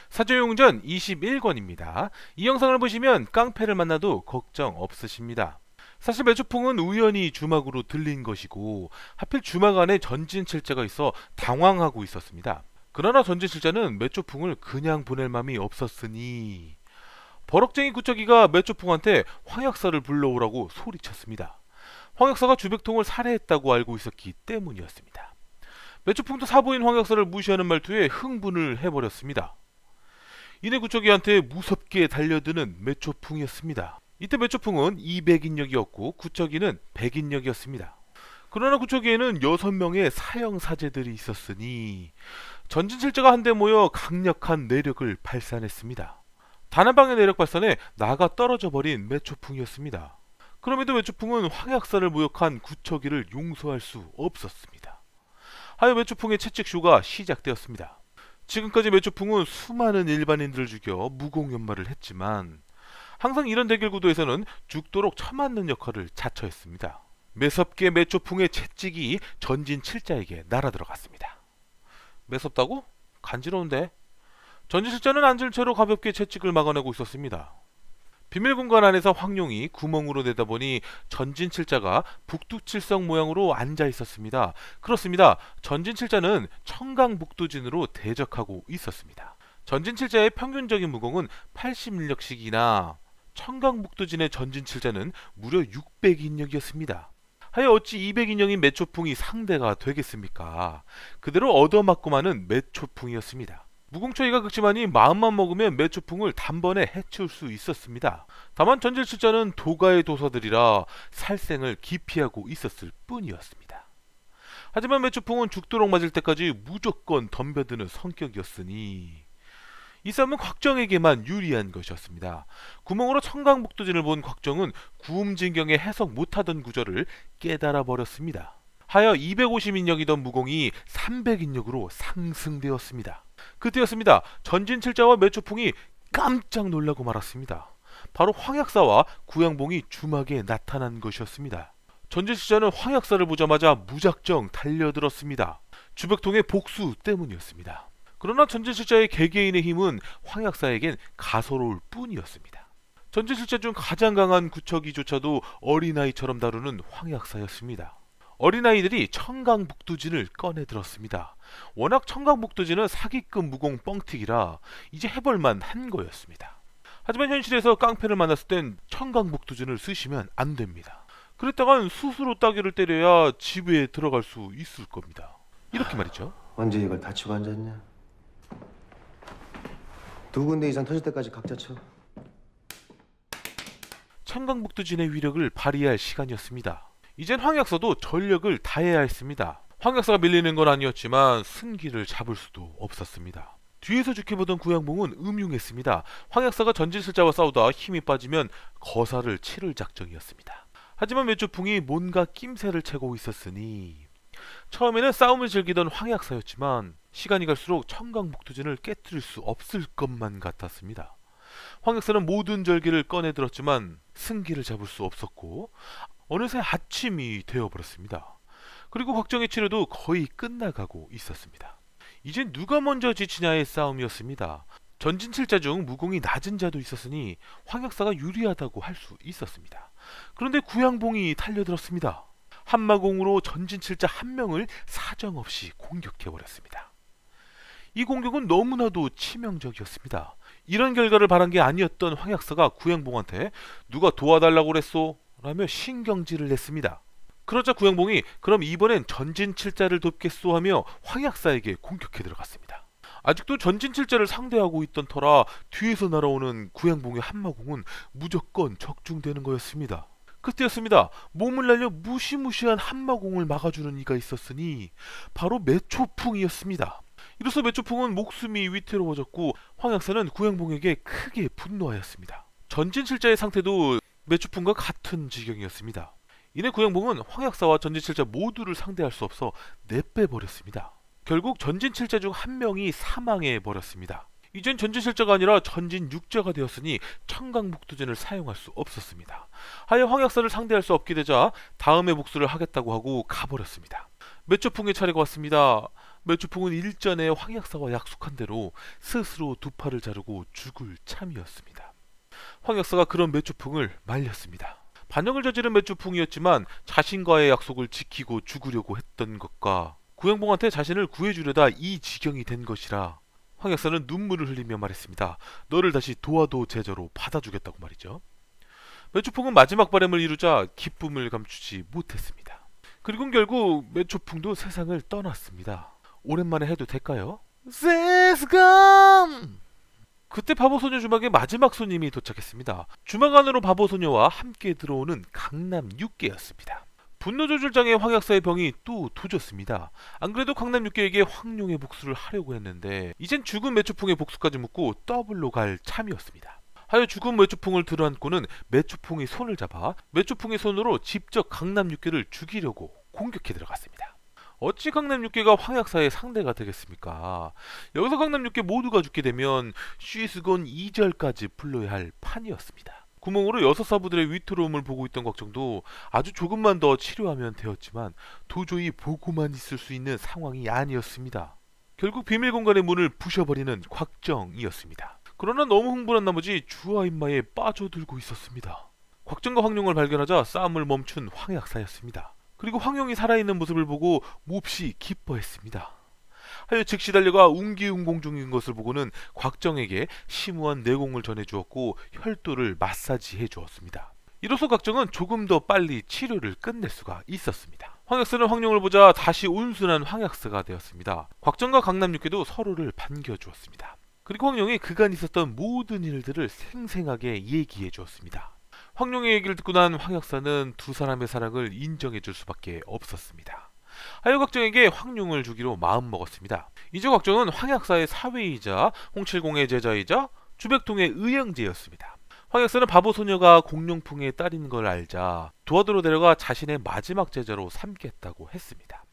사조용전 21권입니다. 이 영상을 보시면 깡패를 만나도 걱정 없으십니다. 사실 매초풍은 우연히 주막으로 들린 것이고 하필 주막 안에 전진칠자가 있어 당황하고 있었습니다. 그러나 전진칠자는 매초풍을 그냥 보낼 맘이 없었으니 버럭쟁이 구척이가 매초풍한테 황약사를 불러오라고 소리쳤습니다. 황약사가 주백통을 살해했다고 알고 있었기 때문이었습니다. 매초풍도 사부인 황약사를 무시하는 말투에 흥분을 해버렸습니다. 이내 구척이한테 무섭게 달려드는 매초풍이었습니다. 이때 매초풍은 200인력이었고 구척이는 100인력이었습니다. 그러나 구척이에는 6명의 사형사제들이 있었으니 전진칠자가 한데 모여 강력한 내력을 발산했습니다. 단 한 방의 내력 발산에 나가 떨어져 버린 매초풍이었습니다. 그럼에도 매초풍은 황약사를 모욕한 구척이를 용서할 수 없었습니다. 하여 매초풍의 채찍쇼가 시작되었습니다. 지금까지 매초풍은 수많은 일반인들을 죽여 무공연마를 했지만 항상 이런 대결 구도에서는 죽도록 처맞는 역할을 자처했습니다. 매섭게 매초풍의 채찍이 전진칠자에게 날아들어갔습니다. 매섭다고? 간지러운데? 전진칠자는 앉은 채로 가볍게 채찍을 막아내고 있었습니다. 비밀 공간 안에서 황룡이 구멍으로 내다보니 전진칠자가 북두칠성 모양으로 앉아 있었습니다. 그렇습니다. 전진칠자는 청강북두진으로 대적하고 있었습니다. 전진칠자의 평균적인 무공은 80인력씩이나 청강북두진의 전진칠자는 무려 600인력이었습니다. 하여 어찌 200인력인 매초풍이 상대가 되겠습니까? 그대로 얻어맞고마는 매초풍이었습니다. 무공처리가 극심하니 마음만 먹으면 매초풍을 단번에 해치울 수 있었습니다. 다만 전진칠자는 도가의 도사들이라 살생을 기피하고 있었을 뿐이었습니다. 하지만 매초풍은 죽도록 맞을 때까지 무조건 덤벼드는 성격이었으니 이 싸움은 곽정에게만 유리한 것이었습니다. 구멍으로 청강북두진을 본 곽정은 구음진경에 해석 못하던 구절을 깨달아 버렸습니다. 하여 250인력이던 무공이 300인력으로 상승되었습니다. 그때였습니다. 전진칠자와 매초풍이 깜짝 놀라고 말았습니다. 바로 황약사와 구양봉이 주막에 나타난 것이었습니다. 전진칠자는 황약사를 보자마자 무작정 달려들었습니다. 주백통의 복수 때문이었습니다. 그러나 전진칠자의 개개인의 힘은 황약사에겐 가소로울 뿐이었습니다. 전진칠자 중 가장 강한 구척이조차도 어린아이처럼 다루는 황약사였습니다. 어린아이들이 청강북두진을 꺼내들었습니다. 워낙 청강북두진은 사기급 무공 뻥튀기라 이제 해볼만 한 거였습니다. 하지만 현실에서 깡패를 만났을 땐 청강북두진을 쓰시면 안 됩니다. 그랬다간 스스로 따귀를 때려야 집에 들어갈 수 있을 겁니다. 이렇게 말이죠. 언제 이걸 다 치고 앉았냐? 2군데 이상 터질 때까지 각자 쳐. 청강북두진의 위력을 발휘할 시간이었습니다. 이젠 황약사도 전력을 다해야 했습니다. 황약사가 밀리는 건 아니었지만 승기를 잡을 수도 없었습니다. 뒤에서 지켜보던 구양봉은 음흉했습니다. 황약사가 전진칠자와 싸우다 힘이 빠지면 거사를 치를 작정이었습니다. 하지만 매초풍이 뭔가 낌새를 채고 있었으니 처음에는 싸움을 즐기던 황약사였지만 시간이 갈수록 청강북두진을 깨뜨릴 수 없을 것만 같았습니다. 황약사는 모든 절기를 꺼내들었지만 승기를 잡을 수 없었고 어느새 아침이 되어버렸습니다. 그리고 곽정의 치료도 거의 끝나가고 있었습니다. 이제 누가 먼저 지치냐의 싸움이었습니다. 전진칠자 중 무공이 낮은 자도 있었으니 황약사가 유리하다고 할 수 있었습니다. 그런데 구양봉이 달려들었습니다. 한마공으로 전진칠자 한 명을 사정없이 공격해버렸습니다. 이 공격은 너무나도 치명적이었습니다. 이런 결과를 바란 게 아니었던 황약사가 구양봉한테 누가 도와달라고 그랬소? 라며 신경질을 냈습니다. 그러자 구양봉이 그럼 이번엔 전진칠자를 돕겠소 하며 황약사에게 공격해 들어갔습니다. 아직도 전진칠자를 상대하고 있던 터라 뒤에서 날아오는 구양봉의 한마공은 무조건 적중되는 거였습니다. 그때였습니다. 몸을 날려 무시무시한 한마공을 막아주는 이가 있었으니 바로 매초풍이었습니다. 이로써 매초풍은 목숨이 위태로워졌고 황약사는 구양봉에게 크게 분노하였습니다. 전진칠자의 상태도 매초풍과 같은 지경이었습니다. 이내 구양봉은 황약사와 전진칠자 모두를 상대할 수 없어 내빼버렸습니다. 결국 전진칠자 중 한 명이 사망해버렸습니다. 이젠 전진실자가 아니라 전진육자가 되었으니 청강북두진을 사용할 수 없었습니다. 하여 황약사를 상대할 수 없게 되자 다음에 복수를 하겠다고 하고 가버렸습니다. 매초풍의 차례가 왔습니다. 매추풍은 일전에 황약사와 약속한 대로 스스로 두 팔을 자르고 죽을 참이었습니다. 황약사가 그런 매추풍을 말렸습니다. 반역을 저지른 매추풍이었지만 자신과의 약속을 지키고 죽으려고 했던 것과 구영봉한테 자신을 구해주려다 이 지경이 된 것이라 황약사는 눈물을 흘리며 말했습니다. 너를 다시 도와도 제자로 받아주겠다고 말이죠. 매추풍은 마지막 바람을 이루자 기쁨을 감추지 못했습니다. 그리고 결국 매추풍도 세상을 떠났습니다. 오랜만에 해도 될까요? 세스감! 그때 바보소녀 주막의 마지막 손님이 도착했습니다. 주막 안으로 바보소녀와 함께 들어오는 강남 육계였습니다. 분노조절장애 황약사의 병이 또 도졌습니다. 안 그래도 강남 육계에게 황룡의 복수를 하려고 했는데 이젠 죽은 매추풍의 복수까지 묻고 더블로 갈 참이었습니다. 하여 죽은 매추풍을 들어안고는 매추풍의 손을 잡아 매추풍의 손으로 직접 강남 육계를 죽이려고 공격해 들어갔습니다. 어찌 강남 육계가 황약사의 상대가 되겠습니까? 여기서 강남 육계 모두가 죽게 되면 쉬스곤 2절까지 불러야 할 판이었습니다. 구멍으로 여섯 사부들의 위태로움을 보고 있던 곽정도 아주 조금만 더 치료하면 되었지만 도저히 보고만 있을 수 있는 상황이 아니었습니다. 결국 비밀 공간의 문을 부셔버리는 곽정이었습니다. 그러나 너무 흥분한 나머지 주화 인마에 빠져들고 있었습니다. 곽정과 황룡을 발견하자 싸움을 멈춘 황약사였습니다. 그리고 황룡이 살아있는 모습을 보고 몹시 기뻐했습니다. 하여 즉시 달려가 웅기웅공 중인 것을 보고는 곽정에게 심오한 내공을 전해주었고 혈도를 마사지해 주었습니다. 이로써 곽정은 조금 더 빨리 치료를 끝낼 수가 있었습니다. 황약사는 황룡을 보자 다시 온순한 황약사가 되었습니다. 곽정과 강남육계도 서로를 반겨주었습니다. 그리고 황룡이 그간 있었던 모든 일들을 생생하게 얘기해 주었습니다. 황룡의 얘기를 듣고 난 황약사는 두 사람의 사랑을 인정해 줄 수밖에 없었습니다. 하여 곽정에게 황룡을 주기로 마음먹었습니다. 이제 곽정은 황약사의 사위이자 홍칠공의 제자이자 주백통의 의형제였습니다. 황약사는 바보소녀가 공룡풍의 딸인 걸 알자 도화도로 데려가 자신의 마지막 제자로 삼겠다고 했습니다.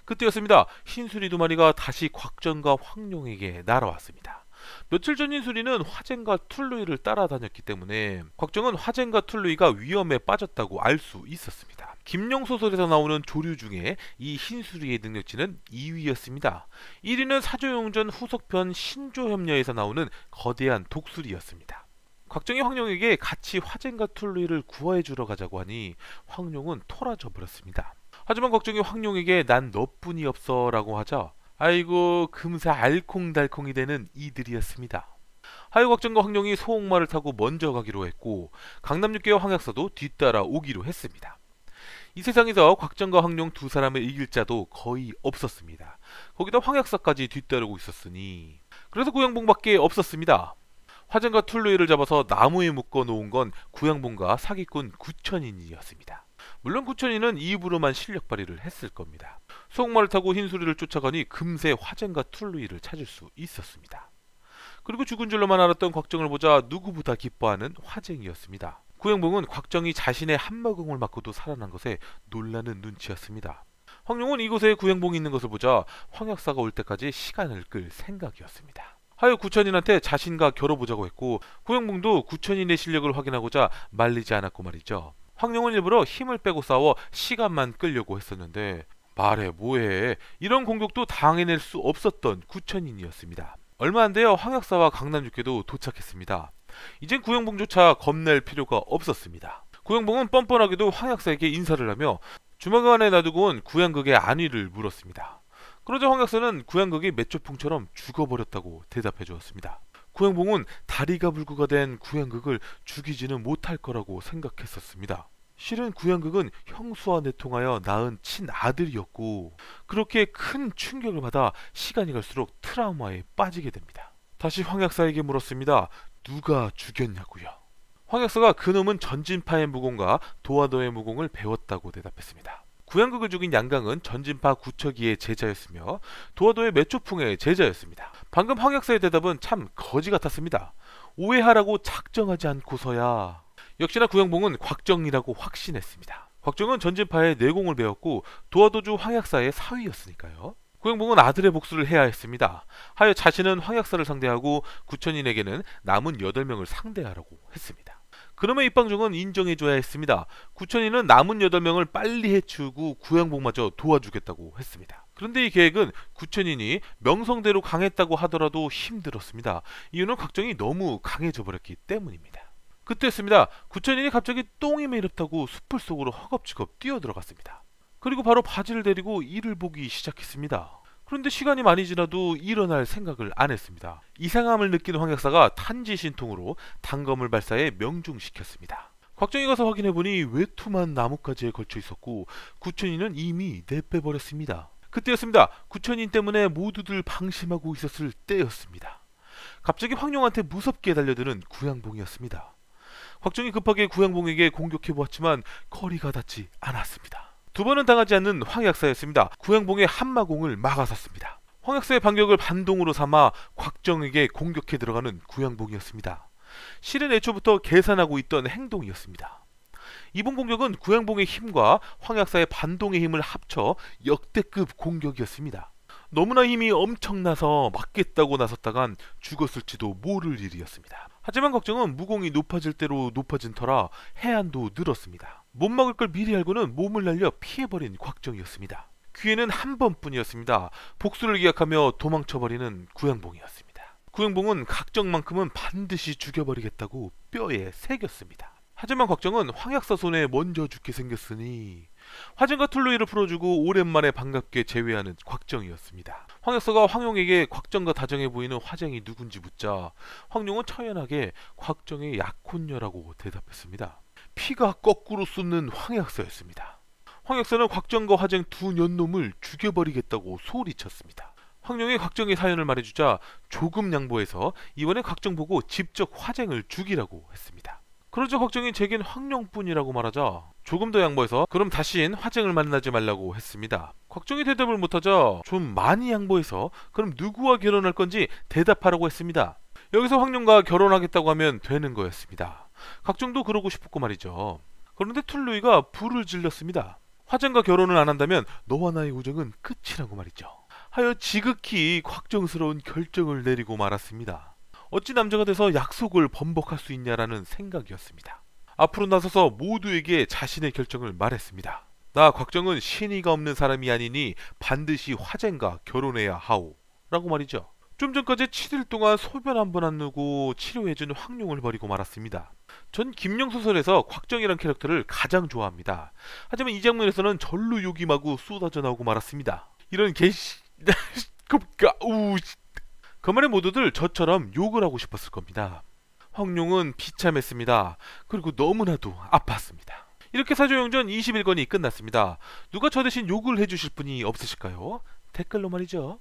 그때였습니다. 흰수리 두 마리가 다시 곽정과 황룡에게 날아왔습니다. 며칠 전 흰수리는 화쟁과 툴루이를 따라다녔기 때문에 곽정은 화쟁과 툴루이가 위험에 빠졌다고 알 수 있었습니다. 김영 소설에서 나오는 조류 중에 이 흰수리의 능력치는 2위였습니다. 1위는 사조용전 후속편 신조협녀에서 나오는 거대한 독수리였습니다. 곽정이 황룡에게 같이 화쟁과 툴루이를 구해주러 가자고 하니 황룡은 토라져 버렸습니다. 하지만 곽정이 황룡에게 난 너뿐이 없어 라고 하자 아이고 금세 알콩달콩이 되는 이들이었습니다. 하여 곽정과 황룡이 소옥마를 타고 먼저 가기로 했고 강남육계와 황약사도 뒤따라 오기로 했습니다. 이 세상에서 곽정과 황룡 두 사람을 이길 자도 거의 없었습니다. 거기다 황약사까지 뒤따르고 있었으니 그래서 구양봉밖에 없었습니다. 화쟁과 툴루이를 잡아서 나무에 묶어 놓은 건 구양봉과 사기꾼 구천인이었습니다. 물론 구천인은 입으로만 실력 발휘를 했을 겁니다. 소옥마를 타고 흰수리를 쫓아가니 금세 화쟁과 툴루이를 찾을 수 있었습니다. 그리고 죽은 줄로만 알았던 곽정을 보자 누구보다 기뻐하는 화쟁이었습니다. 구영봉은 곽정이 자신의 한마공을 맞고도 살아난 것에 놀라는 눈치였습니다. 황룡은 이곳에 구영봉이 있는 것을 보자 황약사가 올 때까지 시간을 끌 생각이었습니다. 하여 구천인한테 자신과 겨뤄보자고 했고 구영봉도 구천인의 실력을 확인하고자 말리지 않았고 말이죠. 황룡은 일부러 힘을 빼고 싸워 시간만 끌려고 했었는데 말해 뭐해 이런 공격도 당해낼 수 없었던 구천인이었습니다. 얼마 안 돼요 황약사와 강남육계도 도착했습니다. 이젠 구영봉조차 겁낼 필요가 없었습니다. 구영봉은 뻔뻔하게도 황약사에게 인사를 하며 주막 안에 놔두고 온 구양극의 안위를 물었습니다. 그러자 황약사는 구양극이 매초풍처럼 죽어버렸다고 대답해 주었습니다. 구양봉은 다리가 불구가 된 구양극을 죽이지는 못할 거라고 생각했었습니다. 실은 구양극은 형수와 내통하여 낳은 친아들이었고 그렇게 큰 충격을 받아 시간이 갈수록 트라우마에 빠지게 됩니다. 다시 황약사에게 물었습니다. 누가 죽였냐고요. 황약사가 그놈은 전진파의 무공과 도화도의 무공을 배웠다고 대답했습니다. 구양극을 죽인 양강은 전진파 구척이의 제자였으며 도화도의 매초풍의 제자였습니다. 방금 황약사의 대답은 참 거지 같았습니다. 오해하라고 작정하지 않고서야. 역시나 구영봉은 곽정이라고 확신했습니다. 곽정은 전진파의 내공을 배웠고 도화도주 황약사의 사위였으니까요. 구영봉은 아들의 복수를 해야 했습니다. 하여 자신은 황약사를 상대하고 구천인에게는 남은 8명을 상대하라고 했습니다. 그놈의 입방정은 인정해줘야 했습니다. 구천인은 남은 8명을 빨리 해치우고 구영봉마저 도와주겠다고 했습니다. 그런데 이 계획은 구천인이 명성대로 강했다고 하더라도 힘들었습니다. 이유는 곽정이 너무 강해져 버렸기 때문입니다. 그때였습니다. 구천인이 갑자기 똥이 매렵다고 숲을 속으로 허겁지겁 뛰어들어갔습니다. 그리고 바로 바지를 데리고 이를 보기 시작했습니다. 그런데 시간이 많이 지나도 일어날 생각을 안 했습니다. 이상함을 느낀 황약사가 탄지신통으로 단검을 발사해 명중시켰습니다. 곽정이 가서 확인해보니 외투만 나뭇가지에 걸쳐 있었고 구천인은 이미 내빼버렸습니다. 그때였습니다. 구천인 때문에 모두들 방심하고 있었을 때였습니다. 갑자기 황룡한테 무섭게 달려드는 구양봉이었습니다. 곽정이 급하게 구양봉에게 공격해보았지만 거리가 닿지 않았습니다. 두 번은 당하지 않는 황약사였습니다. 구양봉의 한마공을 막아섰습니다. 황약사의 반격을 반동으로 삼아 곽정에게 공격해 들어가는 구양봉이었습니다. 실은 애초부터 계산하고 있던 행동이었습니다. 이번 공격은 구양봉의 힘과 황약사의 반동의 힘을 합쳐 역대급 공격이었습니다. 너무나 힘이 엄청나서 맞겠다고 나섰다간 죽었을지도 모를 일이었습니다. 하지만 곽정은 무공이 높아질 대로 높아진 터라 해안도 늘었습니다. 못 막을 걸 미리 알고는 몸을 날려 피해버린 곽정이었습니다. 기회는 한 번뿐이었습니다. 복수를 기약하며 도망쳐버리는 구양봉이었습니다. 구양봉은 곽정만큼은 반드시 죽여버리겠다고 뼈에 새겼습니다. 하지만 곽정은 황약사 손에 먼저 죽게 생겼으니 화증과 툴루이를 풀어주고 오랜만에 반갑게 제외하는 곽정이었습니다. 황약사가 황룡에게 곽정과 다정해 보이는 화쟁이 누군지 묻자 황룡은 처연하게 곽정의 약혼녀라고 대답했습니다. 피가 거꾸로 쏟는 황약사였습니다. 황약사는 곽정과 화쟁 두 년놈을 죽여버리겠다고 소리쳤습니다. 황룡이 곽정의 사연을 말해주자 조금 양보해서 이번에 곽정 보고 직접 화쟁을 죽이라고 했습니다. 그러자 곽정이 제겐 황룡뿐이라고 말하자 조금 더 양보해서 그럼 다신 화쟁을 만나지 말라고 했습니다. 곽정이 대답을 못하자 좀 많이 양보해서 그럼 누구와 결혼할 건지 대답하라고 했습니다. 여기서 황룡과 결혼하겠다고 하면 되는 거였습니다. 곽정도 그러고 싶었고 말이죠. 그런데 툴루이가 불을 질렀습니다. 화쟁과 결혼을 안 한다면 너와 나의 우정은 끝이라고 말이죠. 하여 지극히 곽정스러운 결정을 내리고 말았습니다. 어찌 남자가 돼서 약속을 번복할 수 있냐라는 생각이었습니다. 앞으로 나서서 모두에게 자신의 결정을 말했습니다. 나 곽정은 신의가 없는 사람이 아니니 반드시 화쟁과 결혼해야 하오 라고 말이죠. 좀 전까지 7일 동안 소변 한 번 안 누고 치료해준 황룡을 버리고 말았습니다. 전 김영 소설에서 곽정이란 캐릭터를 가장 좋아합니다. 하지만 이 장면에서는 절로 욕이 마구 쏟아져 나오고 말았습니다. 이런 개씨 그만의 모두들 저처럼 욕을 하고 싶었을 겁니다. 황룡은 비참했습니다. 그리고 너무나도 아팠습니다. 이렇게 사조영전 21권이 끝났습니다. 누가 저 대신 욕을 해주실 분이 없으실까요? 댓글로 말이죠.